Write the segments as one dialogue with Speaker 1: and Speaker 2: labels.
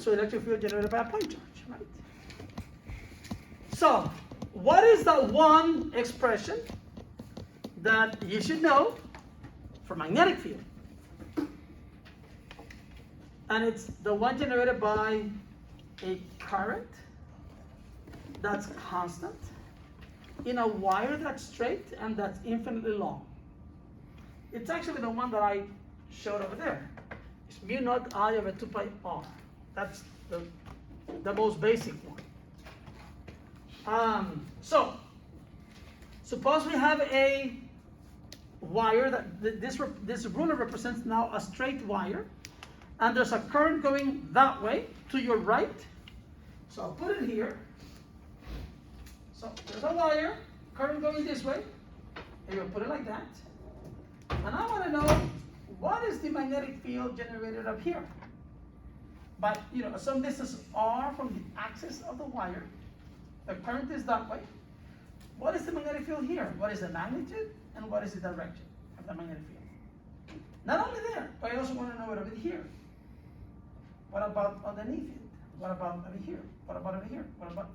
Speaker 1: so electric field generated by a point charge, right? So, what is the one expression that you should know for magnetic field? And it's the one generated by a current that's constant in a wire that's straight and that's infinitely long. It's actually the one that I showed over there. It's mu naught I over 2 pi r. That's the most basic one. So, suppose we have a wire that this ruler represents now a straight wire, and there's a current going that way to your right. So I'll put it here. So there's a wire, current going this way, and you'll put it like that. And I want to know what is the magnetic field generated up here. But some distance r from the axis of the wire, the current is that way. What is the magnetic field here? What is the magnitude and what is the direction of the magnetic field? Not only there, but I also want to know it over here. What about underneath it? What about over here? What about over here? What about,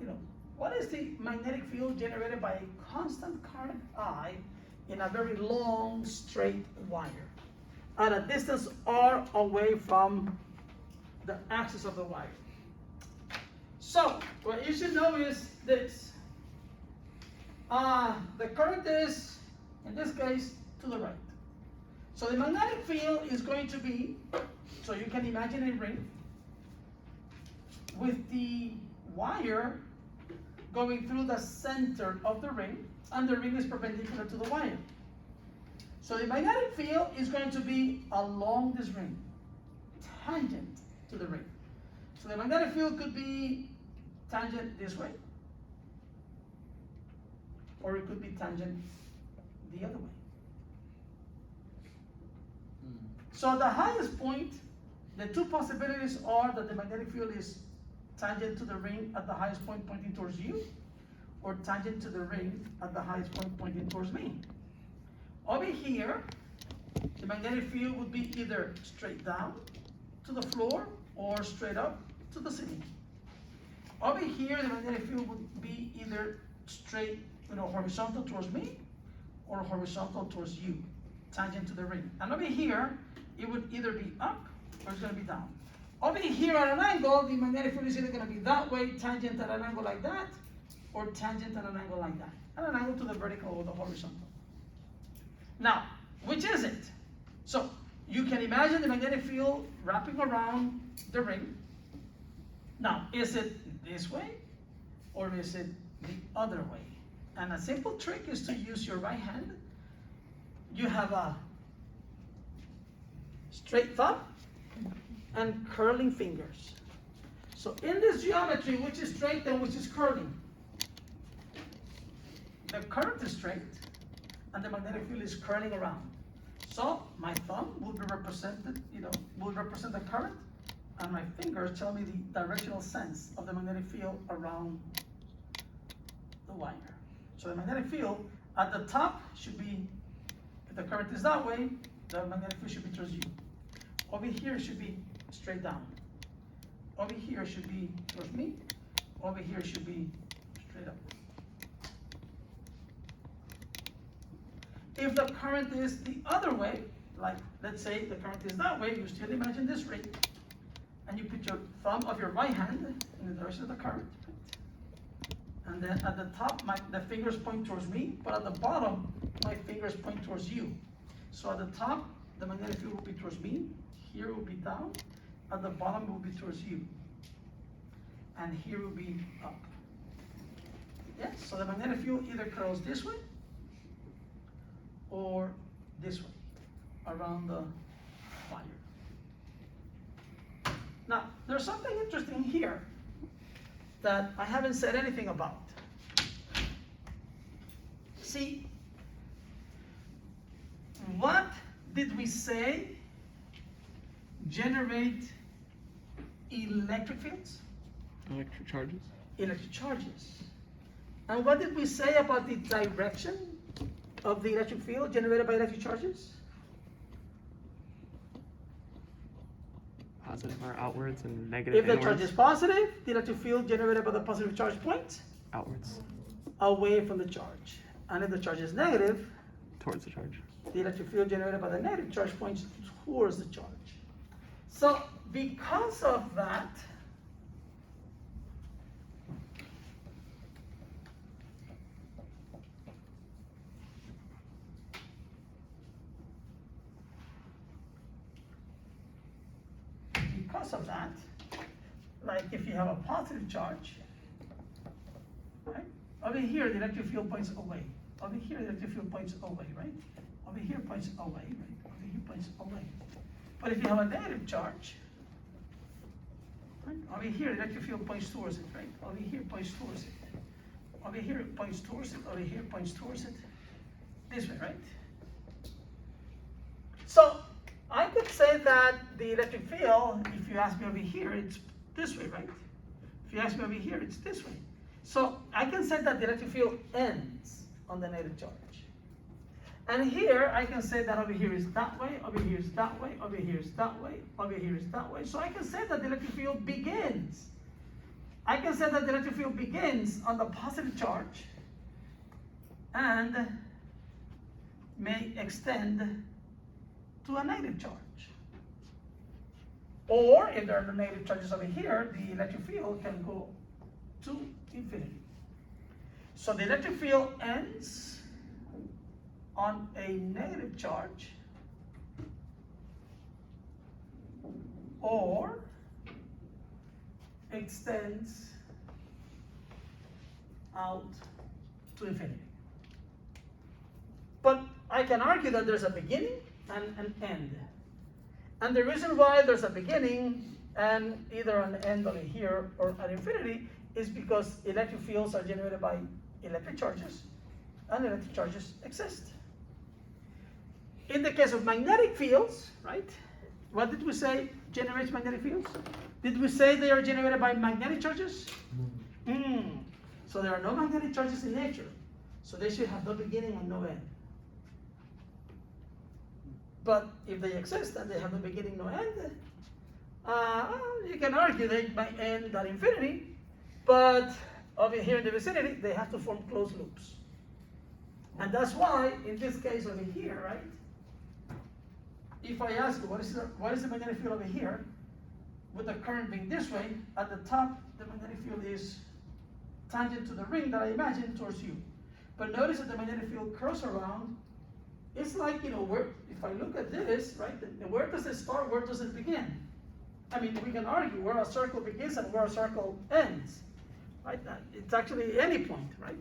Speaker 1: what is the magnetic field generated by a constant current I in a very long straight wire at a distance r away from the axis of the wire? So, what you should know is this. The current is, in this case, to the right. So the magnetic field is going to be, so you can imagine a ring with the wire going through the center of the ring, and the ring is perpendicular to the wire. So the magnetic field is going to be along this ring, tangent to the ring. So the magnetic field could be tangent this way, or it could be tangent the other way. So the highest point, the two possibilities are that the magnetic field is tangent to the ring at the highest point pointing towards you, or tangent to the ring at the highest point pointing towards me. Over here, the magnetic field would be either straight down to the floor or straight up to the ceiling. Over here, the magnetic field would be either straight, horizontal towards me, or horizontal towards you, tangent to the ring. And over here, it would either be up or it's going to be down. Over here at an angle, the magnetic field is either going to be that way, tangent at an angle like that, or tangent at an angle like that, at an angle to the vertical or the horizontal. Now, which is it? So, you can imagine the magnetic field wrapping around the ring. Now, is it this way, or is it the other way? And a simple trick is to use your right hand. You have a straight thumb and curling fingers. So in this geometry, which is straight and which is curling? The current is straight and the magnetic field is curling around. So my thumb would represent the current, and my fingers tell me the directional sense of the magnetic field around the wire. So the magnetic field at the top should be, if the current is that way, the magnetic field should be towards you. Over here should be straight down. Over here should be towards me. Over here should be straight up. If the current is the other way, like let's say the current is that way, you still imagine this ring, and you put your thumb of your right hand in the direction of the current. And then at the top, the fingers point towards me, but at the bottom, my fingers point towards you. So at the top, the magnetic field will be towards me. Here will be down. At the bottom will be towards you. And here will be up. Yes, so the magnetic field either curls this way or this way around the wire. Now, there's something interesting here that I haven't said anything about. See, what did we say generate electric fields?
Speaker 2: Electric charges.
Speaker 1: Electric charges. And what did we say about the direction of the electric field generated by electric charges?
Speaker 2: positive are outwards and negative
Speaker 1: If the
Speaker 2: inwards.
Speaker 1: charge is positive, the electric field generated by the positive charge point
Speaker 2: Outwards.
Speaker 1: away from the charge. And if the charge is negative,
Speaker 2: Towards the charge.
Speaker 1: the electric field generated by the negative charge points towards the charge. So because of that, like if you have a positive charge, right? Over here, the electric field points away. Over here, the electric field points away, right? Over here points away, right? Over here points away. But if you have a negative charge, right? Over here, the electric field points towards it, right? Over here points towards it. Over here it points towards it. Over here points towards it. This way, right? So I could say that the electric field, if you ask me over here, it's this way, right? If you ask me over here, it's this way. So I can say that the electric field ends on the negative charge. And here I can say that over here is that way, over here is that way, over here is that way, over here is that way. So I can say that the electric field begins. I can say that the electric field begins on the positive charge and may extend to a negative charge. Or if there are no negative charges over here, the electric field can go to infinity. So the electric field ends on a negative charge or extends out to infinity. But I can argue that there's a beginning and an end. And the reason why there's a beginning and either an end over here or at infinity is because electric fields are generated by electric charges, and electric charges exist. In the case of magnetic fields, right? What did we say generates magnetic fields? Did we say they are generated by magnetic charges? So there are no magnetic charges in nature. So they should have no beginning and no end. But if they exist and they have no beginning, no end, you can argue they might end at infinity, but over here in the vicinity, they have to form closed loops. And that's why, in this case over here, right? If I ask you, what is the magnetic field over here, with the current being this way, at the top, the magnetic field is tangent to the ring that I imagine towards you. But notice that the magnetic field curves around. It's like, where, if I look at this, right, where does it start, where does it begin? I mean, we can argue where a circle begins and where a circle ends, right? It's actually any point, right?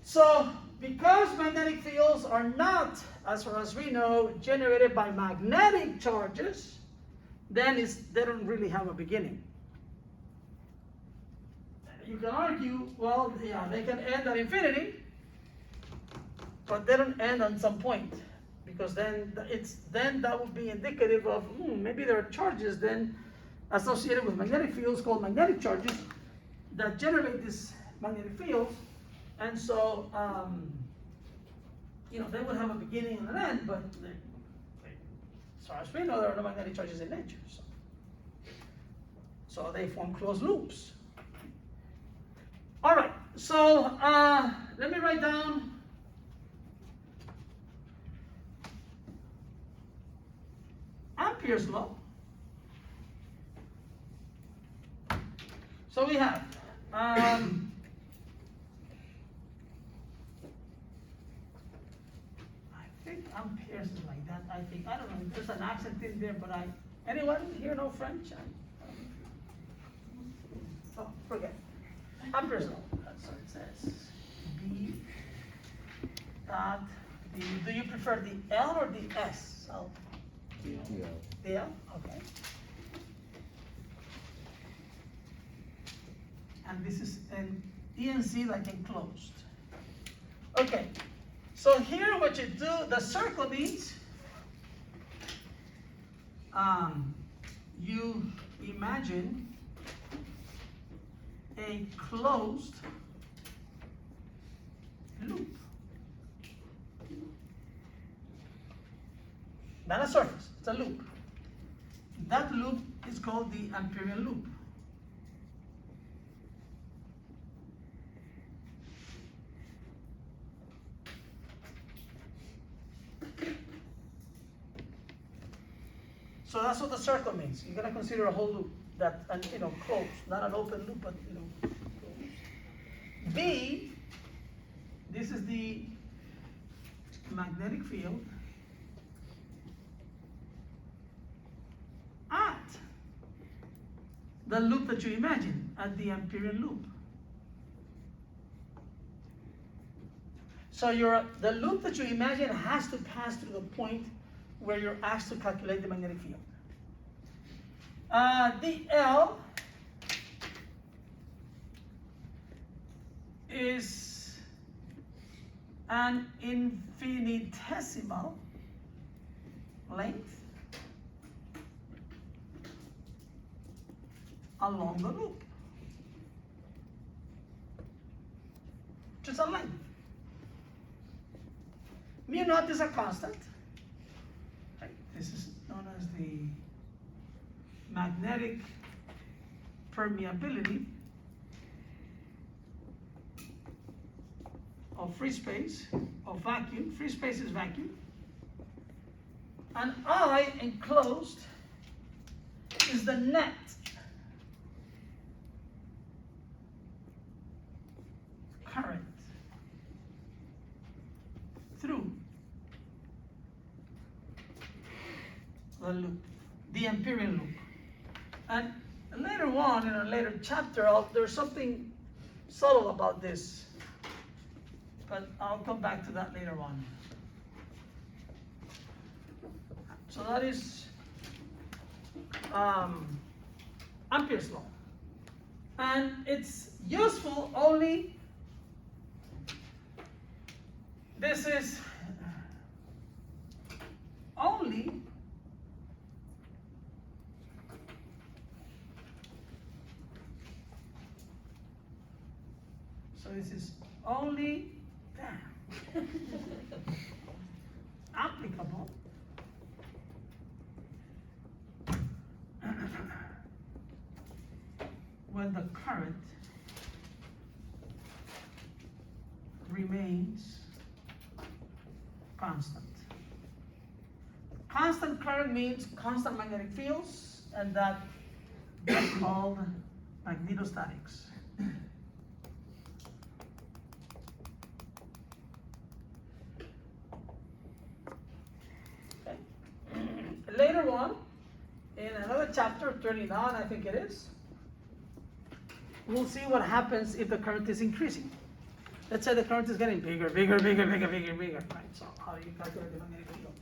Speaker 1: So, because magnetic fields are not, as far as we know, generated by magnetic charges, then they don't really have a beginning. You can argue, well, yeah, they can end at infinity, but they don't end on some point, because then that would be indicative of maybe there are charges then associated with magnetic fields called magnetic charges that generate these magnetic fields, and so they would have a beginning and an end, but as far as we know, there are no magnetic charges in nature, so they form closed loops. All right, so let me write down Ampere's law. So we have I think Ampere's is like that. I don't know, there's an accent in there, but anyone here know French? So forget. Ampere's law. That's what it says. B dot D. Do you prefer the L or the S? The L? Okay. And this is an ENC like enclosed. Okay. So here what you do, the circle means you imagine a closed loop. Not a surface, it's a loop. That loop is called the Imperial Loop. So that's what the circle means. You're gonna consider a whole loop that, and closed, not an open loop, but closed. B, this is the magnetic field at the loop that you imagine, at the Imperial Loop. So the loop that you imagine has to pass through the point where you're asked to calculate the magnetic field. The L is an infinitesimal length along the loop. Just a length. Mu naught is a constant. Right? This is known as the magnetic permeability of free space, of vacuum. Free space is vacuum. And I enclosed is the net current through the loop, the Imperial Loop. And later on, in a later chapter, there's something subtle about this, but I'll come back to that later on. So that is Ampere's law. And it's useful only, this is only so this is only applicable when the current remains constant. Constant current means constant magnetic fields, and that's called magnetostatics. Okay. Later on, in another chapter, 39, I think it is, we'll see what happens if the current is increasing. Let's say the current is getting bigger, right? So how do you calculate the magnetic field?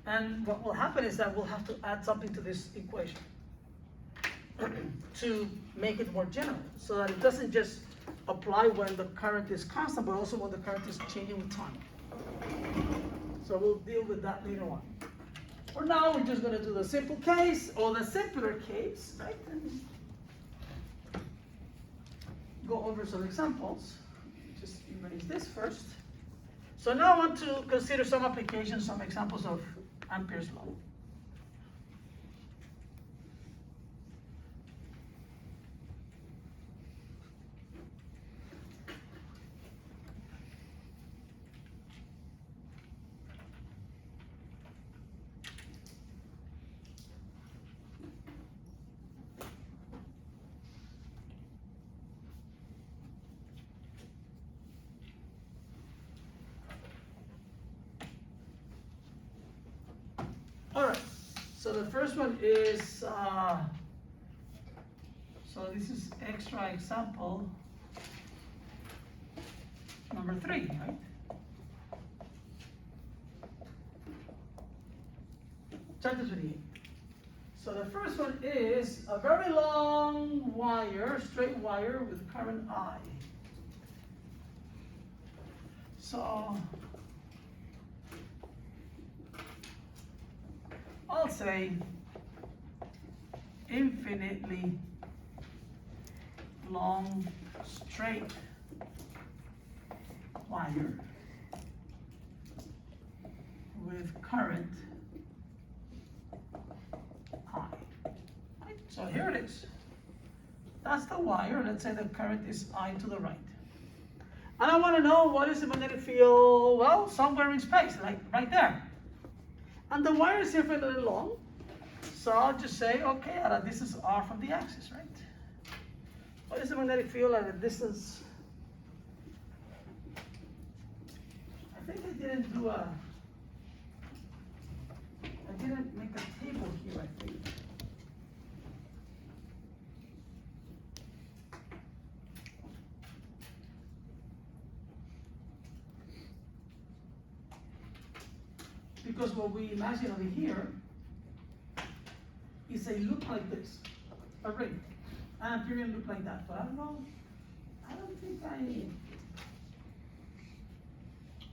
Speaker 1: And what will happen is that we'll have to add something to this equation to make it more general, so that it doesn't just apply when the current is constant, but also when the current is changing with time. So we'll deal with that later on. For now, we're just going to do the simple case, or the simpler case, right? And go over some examples. Just erase this first. So now I want to consider some applications, some examples of Ampere's law. All right, so the first one is, so this is extra example number 3, right? Chapter 28. So the first one is a very long wire, straight wire with current I. So I'll say infinitely long straight wire with current I. So here it is. That's the wire. Let's say the current is I to the right. And I want to know what is the magnetic field, well, somewhere in space, like right there. And the wire is infinitely long. So I'll just say, okay, at a distance r from the axis, right? What is the magnetic field at a distance? I think I didn't make a table here, I think. Because what we imagine over here is a loop like this, a ring, an Imperial loop like that. But I don't think I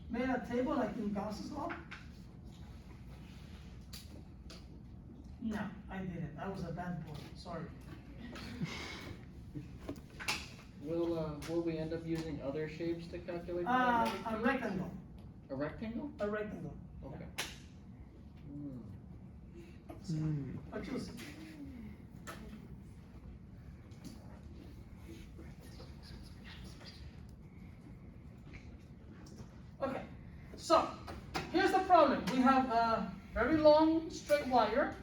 Speaker 1: made a table like in Gauss's law. No, I didn't. I was a bad boy. Sorry.
Speaker 3: Will we end up using other shapes to calculate the
Speaker 1: A
Speaker 3: magnetic field?
Speaker 1: rectangle.
Speaker 3: A rectangle?
Speaker 1: A rectangle.
Speaker 3: Okay.
Speaker 1: But you'll see. Okay, so here's the problem. We have a very long straight wire.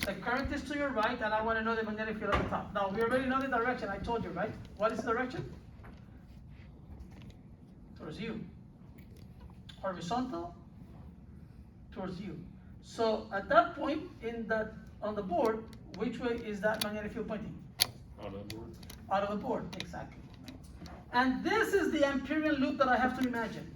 Speaker 1: The current is to your right, and I want to know the magnetic field at the top. Now, we already know the direction. I told you, right? What is the direction? Towards you. Horizontal, towards you. So at that point on the board, which way is that magnetic field pointing?
Speaker 4: Out of the board.
Speaker 1: Out of the board, exactly. And this is the Imperial loop that I have to imagine.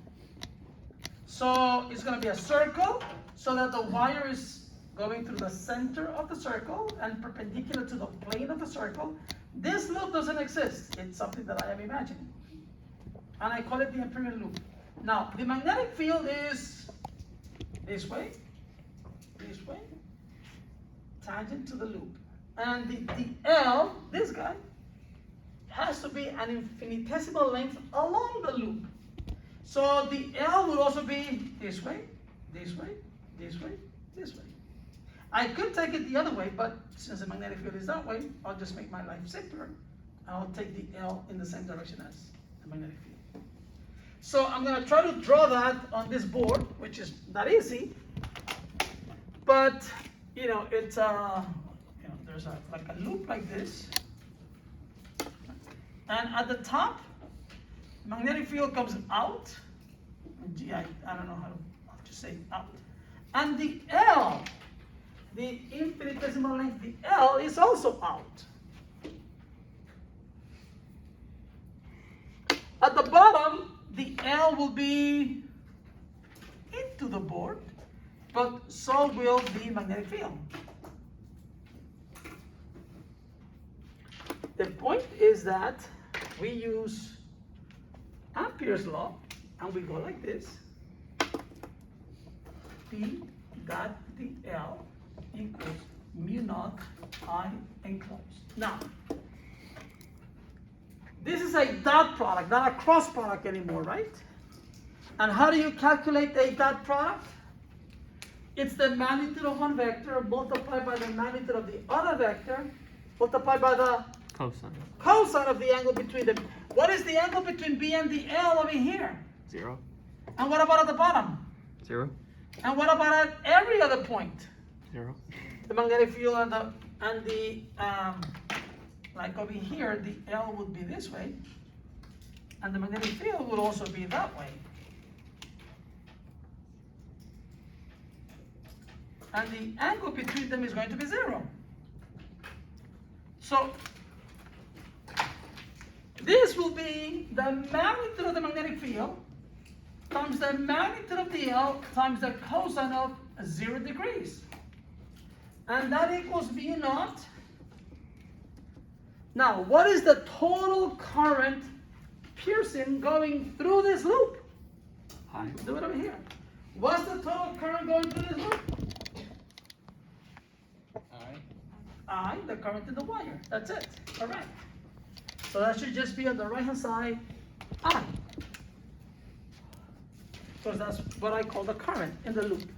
Speaker 1: So it's going to be a circle, so that the wire is going through the center of the circle and perpendicular to the plane of the circle. This loop doesn't exist. It's something that I am imagining. And I call it the Imperial loop. Now, the magnetic field is this way, tangent to the loop. And the L, this guy, has to be an infinitesimal length along the loop. So the L would also be this way, this way, this way, this way. I could take it the other way, but since the magnetic field is that way, I'll just make my life simpler. I'll take the L in the same direction as the magnetic field. So I'm going to try to draw that on this board, which is not easy, but it's there's like a loop like this, and at the top, magnetic field comes out. Gee, I don't know I'll just say out, and the L, the infinitesimal length, the L is also out. At the bottom, the L will be into the board, but so will the magnetic field. The point is that we use Ampere's law, and we go like this. P dot dl equals mu naught I enclosed. Now, this is a dot product, not a cross product anymore, right? And how do you calculate a dot product? It's the magnitude of one vector multiplied by the magnitude of the other vector multiplied by the cosine of the angle between them. What is the angle between B and the L over here?
Speaker 2: 0.
Speaker 1: And what about at the bottom?
Speaker 2: 0.
Speaker 1: And what about at every other point?
Speaker 2: 0.
Speaker 1: The magnetic field and the like over here, the L would be this way, and the magnetic field would also be that way. And the angle between them is going to be 0. So this will be the magnitude of the magnetic field times the magnitude of the L times the cosine of 0 degrees. And that equals mu naught. Now, what is the total current piercing going through this loop?
Speaker 2: I.
Speaker 1: Do it over here. What's the total current going through this loop? I, the current in the wire. That's it. All right. So that should just be on the right-hand side, I. Because that's what I call the current in the loop.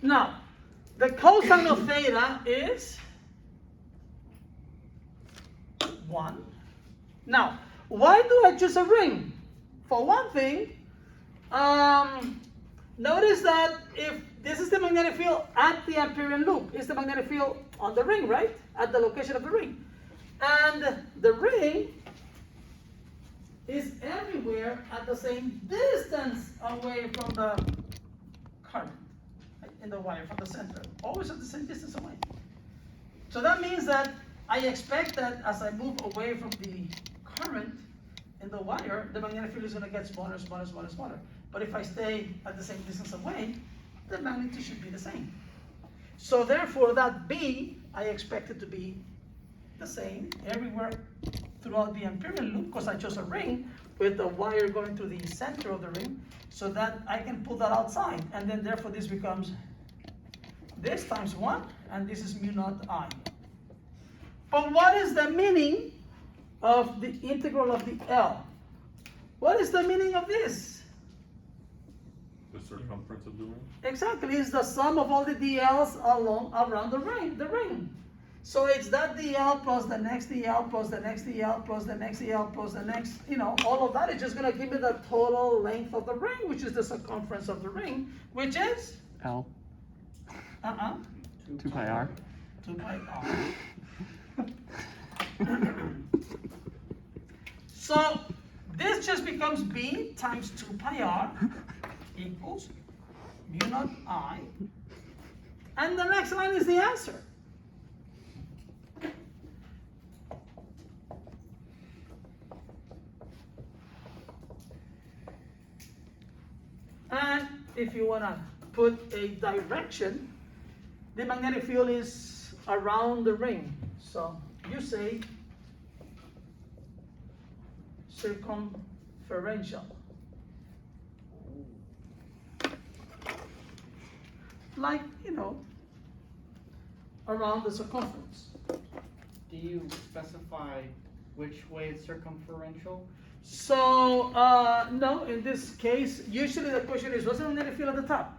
Speaker 1: Now, The cosine of theta is 1. Now, why do I choose a ring? For one thing, notice that if this is the magnetic field at the Imperial Loop, it's the magnetic field on the ring, right? At the location of the ring. And the ring is everywhere at the same distance away from the current in the wire, from the center. Always at the same distance away. So that means that I expect that as I move away from the current in the wire, the magnetic field is going to get smaller, smaller, smaller, smaller. But if I stay at the same distance away, the magnitude should be the same. So therefore, that B, I expect it to be the same everywhere throughout the Imperial Loop, because I chose a ring with the wire going through the center of the ring, so that I can pull that outside. And then therefore, this becomes this times 1, and this is mu naught I. But what is the meaning of the integral of the L? What is the meaning of this?
Speaker 4: The circumference of the ring?
Speaker 1: Exactly, it's the sum of all the DLs around the ring. So it's that DL plus the next DL plus the next DL plus the next DL plus the next, all of that is just going to give me the total length of the ring, which is the circumference of the ring, which is?
Speaker 2: L.
Speaker 3: 2
Speaker 2: 2 pi r.
Speaker 1: 2 pi r. So this just becomes B times 2 pi r equals mu naught I. And the next line is the answer. And if you want to put a direction, the magnetic field is around the ring. So you say circumferential. Like, around the circumference.
Speaker 3: Do you specify which way it's circumferential?
Speaker 1: So, no, in this case, usually the question is, what's the magnetic field at the top?